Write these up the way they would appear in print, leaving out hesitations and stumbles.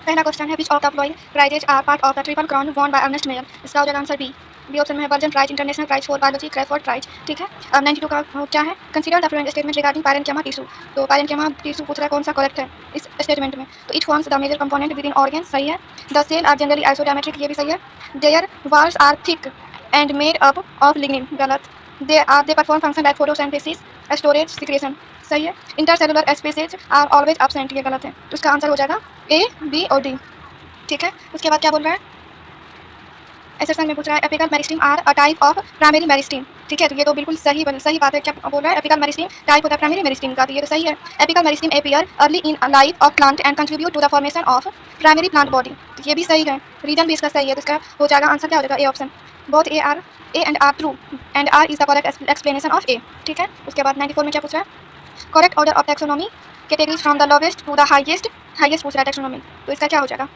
पहला क्वेश्चन है which of the following prizes are part of the triple crown won by Ernest Mayr. इसका हो जाएगा answer B. B option में है version prize, international prize for biology, Crafoord prize. ठीक है। अब 92 का क्या है, consider the following statement regarding parenchyma tissue. तो पैरेन्किमा टिश्यू पूछ रहा है कौन सा करेक्ट है इस स्टेटमेंट में। तो it forms the major component within organ, सही है। The cell are generally isodiametric, ये भी सही है। Their walls are thick and made up of lignin, गलत। They perform function like photosynthesis, storage, secretion, सही है। Intercellular spaces are always absent, ये गलत है। तो इसका आंसर हो जाएगा ए, बी और डी। ठीक है। उसके बाद क्या बोल रहा है, एसेशन में पूछ रहा है apical meristem are a type of primary meristem. ठीक है। तो ये तो बिल्कुल सही बात है। क्या बोल रहा है, एपिकल मेरिस्टीम टाइप होता है प्राइमरी मेरिस्टीम का, तो ये तो सही है। Apical meristem appear early in life of plant and contribute to the formation of primary plant body, तो ये भी सही है। रीजन भी इसका सही है। तो इसका हो जाएगा आंसर क्या हो जाएगा, A option. Both A and R true and R is the correct explanation of A. ठीक है। उसके बाद 94 में क्या पूछ रहा है, correct order of taxonomy categories from the lowest to the highest पूछ रहा है टैक्सोनॉमी। तो इसका क्या हो जाएगा,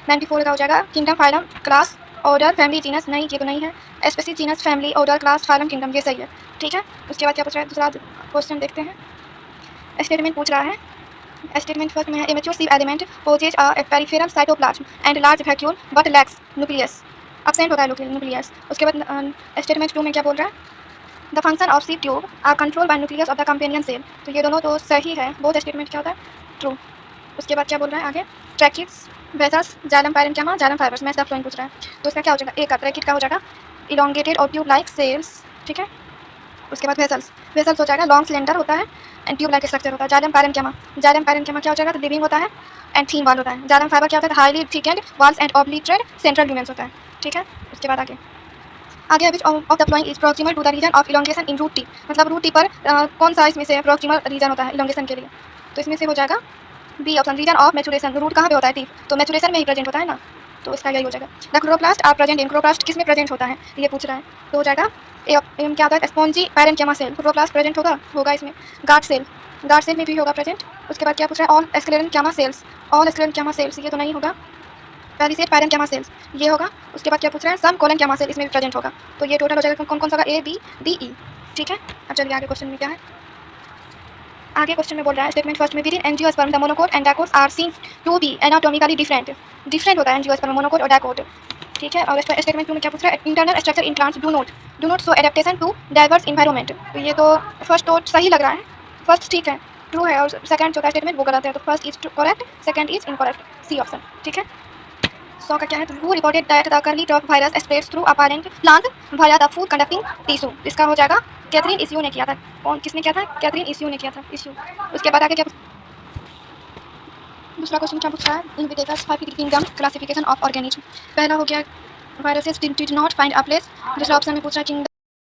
94 का हो जाएगा kingdom, phylum, class, order, family, genus, नहीं ये तो नहीं है। Species, genus, family, order, class, phylum, kingdom, ये सही है। ठीक है। उसके बाद क्या पूछ रहा है, दूसरा क्वेश्चन देखते हैं। स्टेटमेंट पूछ रहा है, स्टेटमेंट फर्स्ट में है immature sieve element possesses a peripheral cytoplasm and large vacuole but lacks nucleus, absent होता है न्यूक्लियस। उसके बाद स्टेटमेंट 2 में क्या बोल रहा है, the function of sieve tube are control by nucleus of the companion cell. तो ये दोनों तो सही है, बोथ स्टेटमेंट क्या होता है, ट्रू। उसके बाद क्या बोल रहा है आगे, ट्रैकिट्स, वेसल्स, जाइलम पैरेन्किमा, जाइलम फाइबर्स में सब फ्लोइंग पूछ रहा है। तो इसका क्या हो जाएगा, ए का ट्रैकिट का हो जाएगा इलोंगेटेड और ट्यूब लाइक सेल्स। ठीक है। उसके बाद वेसल्स हो जाएगा लॉन्ग सिलेंडर होता है एंड ट्यूब लाइक स्ट्रक्चर होता है। जाइलम पैरेन्किमा क्या हो जाएगा, तो लिविंग होता है एंड थीन वॉल होता है। जाइलम फाइबर क्या होता है, highly thickened walls and obliterate central lumens होता है। ठीक है। उसके बाद आगे which of the flowing is proximal to the region of elongation in root T, मतलब रूट टी पर कौन सा इसमें से प्रॉक्सिमल रीजन होता है इलोंगेशन के लिए। तो इसमें से हो जाएगा B option, region of maturation. Root कहाँ पे होता है, टी, तो मैचुरेशन में ही प्रेजेंट होता है ना, तो इसका यही हो जाएगा। The chloroplast are present in, chloroplast किस में प्रेजेंट होता है ये पूछ रहा है। तो हो जाएगा ए क्या होता है, स्पॉन्जी पैरेन्किमा सेल, क्लोरोप्लास्ट प्रेजेंट होगा इसमें। गार्ड सेल में भी होगा प्रेजेंट। उसके बाद क्या पूछ रहा है, ऑल स्क्लेरेनकिमा सेल्स, ये तो नहीं होगा। पैलिसेड पैरेन्किमा सेल्स ये होगा। उसके बाद क्या पूछ रहा है, सम कोलेनकिमा सेल इसमें भी प्रेजेंट होगा। तो ये टोटल हो जाएगा कौन कौन सा होगा, ए, बी, डी, ई। ठीक है। अब चलिए आगे क्वेश्चन में क्या है, आगे क्वेश्चन में बोल रहा है स्टेटमेंट फर्स्ट में within angiosperm the monocot and dicot are seen to be anatomically different होता है एंजियोस्पर्म, मोनोकोट और डाइकोट। ठीक है। और स्टेटमेंट 2 में क्या पूछ रहा है, internal structure in plants do not show adaptation to diverse environment. तो ये तो फर्स्ट तो सही लग रहा है, फर्स्ट ठीक है, ट्रू है, और सेकंड जो स्टेटमेंट वो गलत है। तो first is correct, second is incorrect, C option. ठीक है। 100 का क्या है, who reported that the curly top virus spreads through a plant via the food conducting tissue. इसका हो जाएगा कैथरीन इश्यू ने किया था। कौन किसने किया था, कैथरीन इश्यू ने किया था, इश्यू। उसके बाद आगे क्या, दूसरा क्वेश्चन क्या पूछ रहा है, in Whittaker's five kingdom classification of organism. पहला हो गया viruses did not find a place, दूसरा ऑप्शन में पूछ रहा है किंगडम